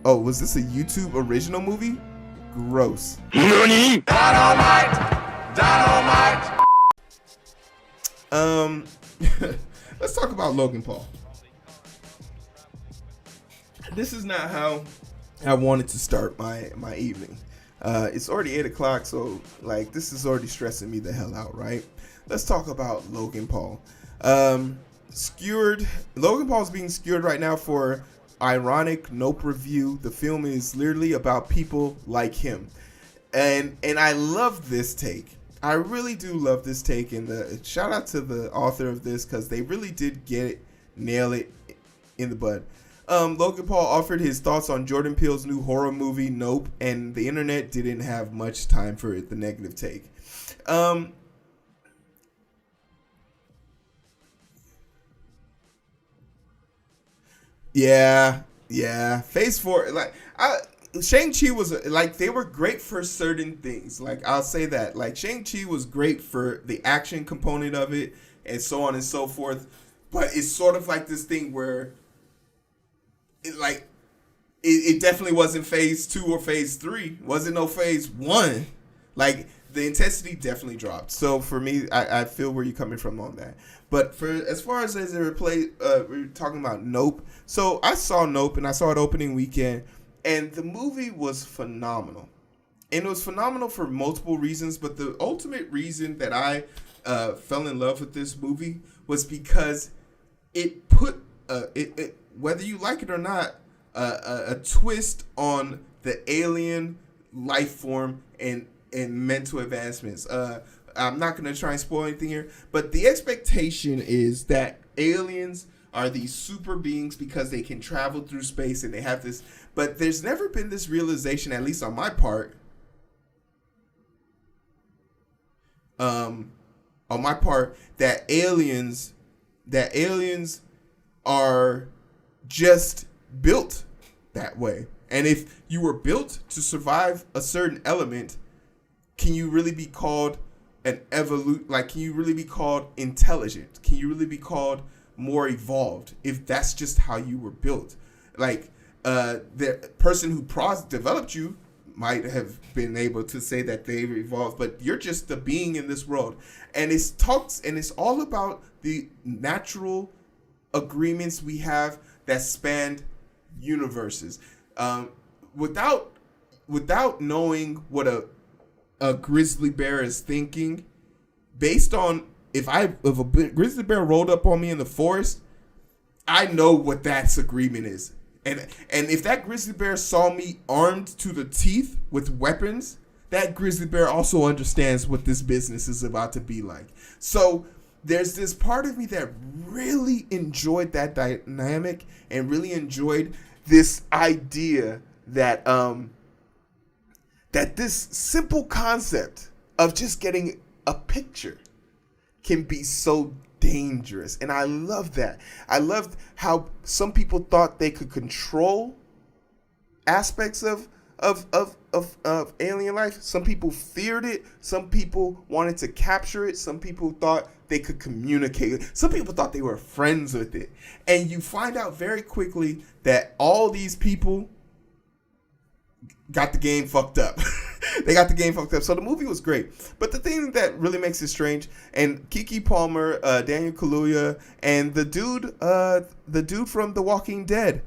Oh, was this a YouTube original movie? Gross. NANI?! Dynamite! Let's talk about Logan Paul. This is not how I wanted to start my evening. It's already 8 o'clock, so like this is already stressing me the hell out, right? Let's talk about Logan Paul. Logan Paul's being skewered right now for ironic Nope review. The film is literally about people like him, and I love this take. I really do love this take, and shout out to the author of this because they really did nail it in the bud. Logan Paul offered his thoughts on Jordan Peele's new horror movie Nope, and the internet didn't have much time for the negative take. Yeah. Phase 4, like Shang-Chi was like, they were great for certain things. Like, I'll say that. Like, Shang-Chi was great for the action component of it and so on and so forth. But it's sort of like this thing where it definitely wasn't phase 2 or phase 3. Wasn't no phase 1. Like, the intensity definitely dropped. So for me, I feel where you're coming from on that. But for as far as we're talking about Nope. So I saw Nope, and I saw it opening weekend, and the movie was phenomenal. And it was phenomenal for multiple reasons, but the ultimate reason that I fell in love with this movie was because it put whether you like it or not, a twist on the alien life form and mental advancements. I'm not going to try and spoil anything here, but the expectation is that aliens are these super beings because they can travel through space and they have this, but there's never been this realization, at least on my part, that aliens are just built that way. And if you were built to survive a certain element, can you really be called can you really be called intelligent? Can you really be called more evolved if that's just how you were built? Like, the person who developed you might have been able to say that they've evolved, but you're just the being in this world. And it's all about the natural agreements we have that spanned universes. Without knowing what a grizzly bear is thinking, based on if a grizzly bear rolled up on me in the forest, I know what that agreement is. And if that grizzly bear saw me armed to the teeth with weapons, that grizzly bear also understands what this business is about to be like. So there's this part of me that really enjoyed that dynamic and really enjoyed this idea that that this simple concept of just getting a picture can be so dangerous. And I love that. I loved how some people thought they could control aspects of alien life. Some people feared it. Some people wanted to capture it. Some people thought they could communicate it. Some people thought they were friends with it. And you find out very quickly that all these people got the game fucked up. They got the game fucked up. So the movie was great. But the thing that really makes it strange, and Keke Palmer, Daniel Kaluuya, and the dude from The Walking Dead,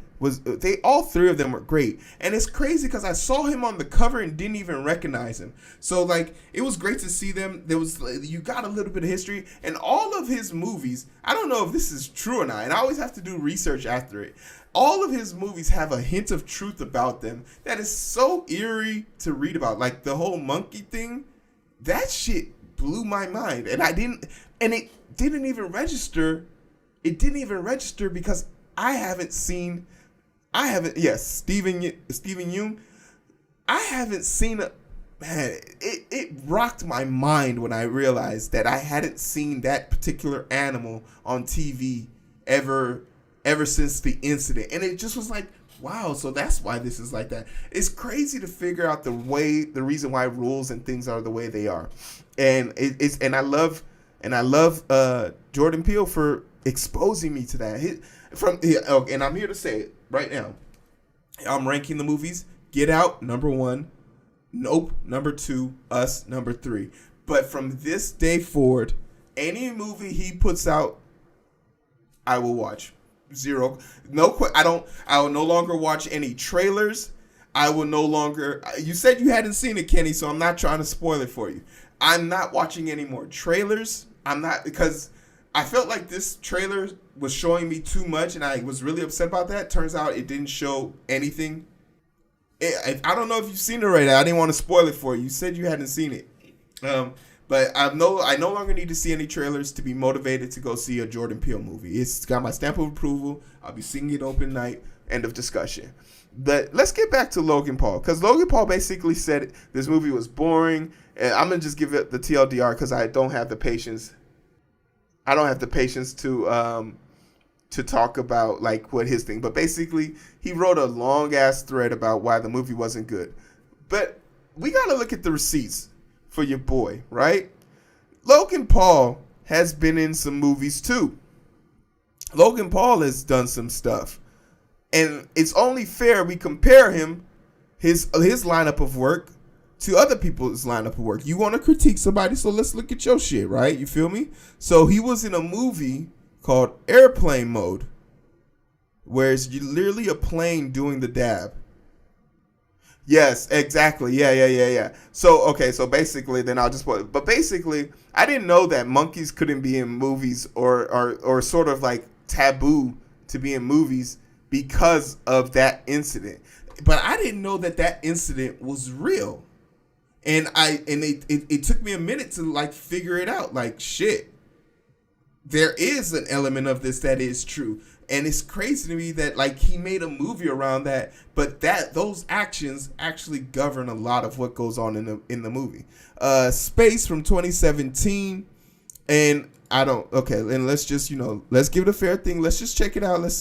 all three of them were great. And it's crazy because I saw him on the cover and didn't even recognize him. So like, it was great to see them. You got a little bit of history, and all of his movies, I don't know if this is true or not, and I always have to do research after it. All of his movies have a hint of truth about them that is so eerie to read about. Like the whole monkey thing, that shit blew my mind. And it didn't even register. It didn't even register because Steven Yeun, I haven't seen it rocked my mind when I realized that I hadn't seen that particular animal on TV ever since the incident. And it just was like, wow, so that's why this is like that. It's crazy to figure out the reason why rules and things are the way they are. And I love Jordan Peele for exposing me to that. And I'm here to say it right now. I'm ranking the movies. Get Out, number 1. Nope, number 2. Us, number 3. But from this day forward, any movie he puts out, I will watch. Zero. I will no longer watch any trailers. I will no longer. You said you hadn't seen it, Kenny, so I'm not trying to spoil it for you. I'm not watching any more trailers. I'm not, because I felt like this trailer was showing me too much, and I was really upset about that. Turns out it didn't show anything. I don't know if you've seen it right now. I didn't want to spoil it for you. You said you hadn't seen it. But I no longer need to see any trailers to be motivated to go see a Jordan Peele movie. It's got my stamp of approval. I'll be seeing it open night. End of discussion. But let's get back to Logan Paul, because Logan Paul basically said this movie was boring. And I'm gonna just give it the TLDR because I don't have the patience. I don't have the patience to talk about like what his thing. But basically, he wrote a long ass thread about why the movie wasn't good. But we gotta look at the receipts for your boy, right? Logan Paul has been in some movies too. Logan Paul has done some stuff. And it's only fair we compare him, his lineup of work, to other people's lineup of work. You want to critique somebody, so let's look at your shit, right? You feel me? So he was in a movie called Airplane Mode, where it's literally a plane doing the dab. Yes, exactly. Yeah. So basically, then I'll just put. But basically, I didn't know that monkeys couldn't be in movies or sort of like taboo to be in movies because of that incident. But I didn't know that incident was real. And it took me a minute to like figure it out. Like, shit, there is an element of this that is true. And it's crazy to me that like he made a movie around that, but those actions actually govern a lot of what goes on in the movie. Space from 2017, and and let's just let's give it a fair thing. Let's just check it out. Let's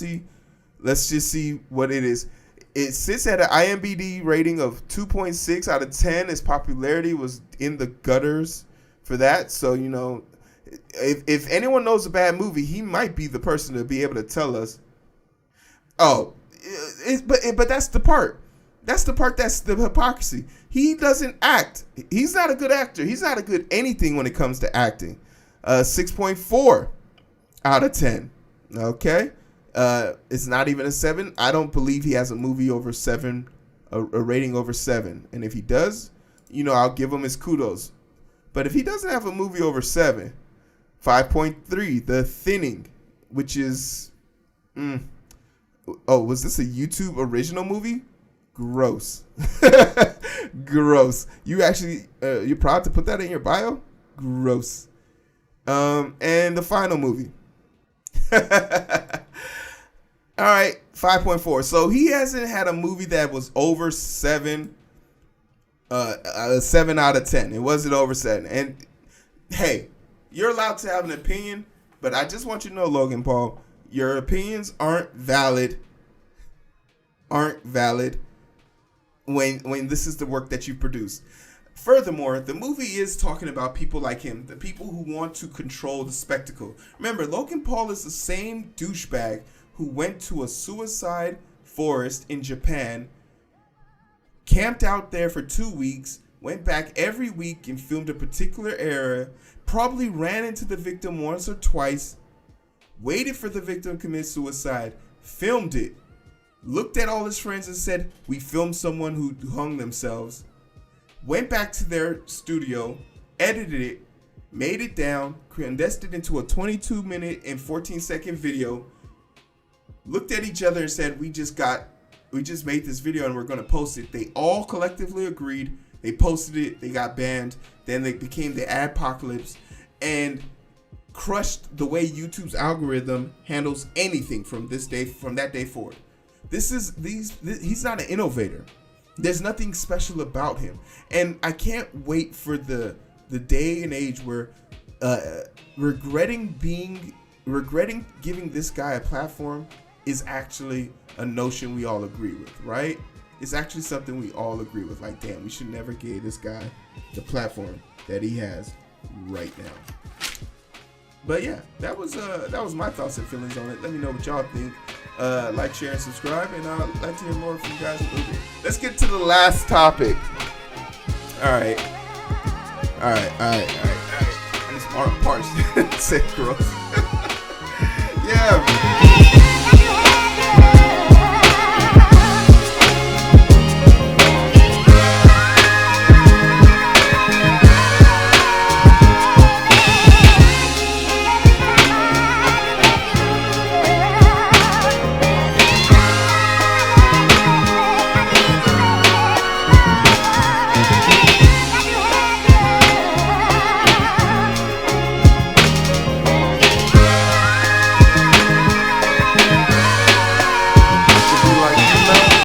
just see what it is. It sits at an IMDb rating of 2.6 out of 10. Its popularity was in the gutters for that. So if anyone knows a bad movie, he might be the person to be able to tell us. But that's the part. That's the hypocrisy. He doesn't act. He's not a good actor. He's not a good anything when it comes to acting. 6.4 out of 10. Okay. It's not even a 7. I don't believe he has a movie over 7, a rating over 7. And if he does, I'll give him his kudos. But if he doesn't have a movie over 7, 5.3, The Thinning, which is, was this a YouTube original movie? Gross. Gross. You actually, you're proud to put that in your bio? Gross. And the final movie. All right, 5.4. So he hasn't had a movie that was over 7, 7 out of 10. It wasn't over 7. And hey, you're allowed to have an opinion, but I just want you to know, Logan Paul, your opinions aren't valid when this is the work that you produce. Furthermore, the movie is talking about people like him, the people who want to control the spectacle. Remember, Logan Paul is the same douchebag who went to a suicide forest in Japan, camped out there for 2 weeks, went back every week and filmed a particular area, probably ran into the victim once or twice, waited for the victim to commit suicide, filmed it, looked at all his friends and said, "We filmed someone who hung themselves," went back to their studio, edited it, made it down, condensed it into a 22-minute and 14-second video, looked at each other and said, we just made this video and we're going to post it. They all collectively agreed. They posted it. They got banned. Then they became the adpocalypse and crushed the way YouTube's algorithm handles anything from that day forward. He's not an innovator. There's nothing special about him. And I can't wait for the day and age where regretting giving this guy a platform is actually a notion we all agree with, right? It's actually something we all agree with. Like, damn, we should never give this guy the platform that he has right now. But yeah, that was my thoughts and feelings on it. Let me know what y'all think. Like, share, and subscribe. And I'd like to hear more from you guys a little bit. Let's get to the last topic. All right. And it's parched. Say gross. Yeah, man.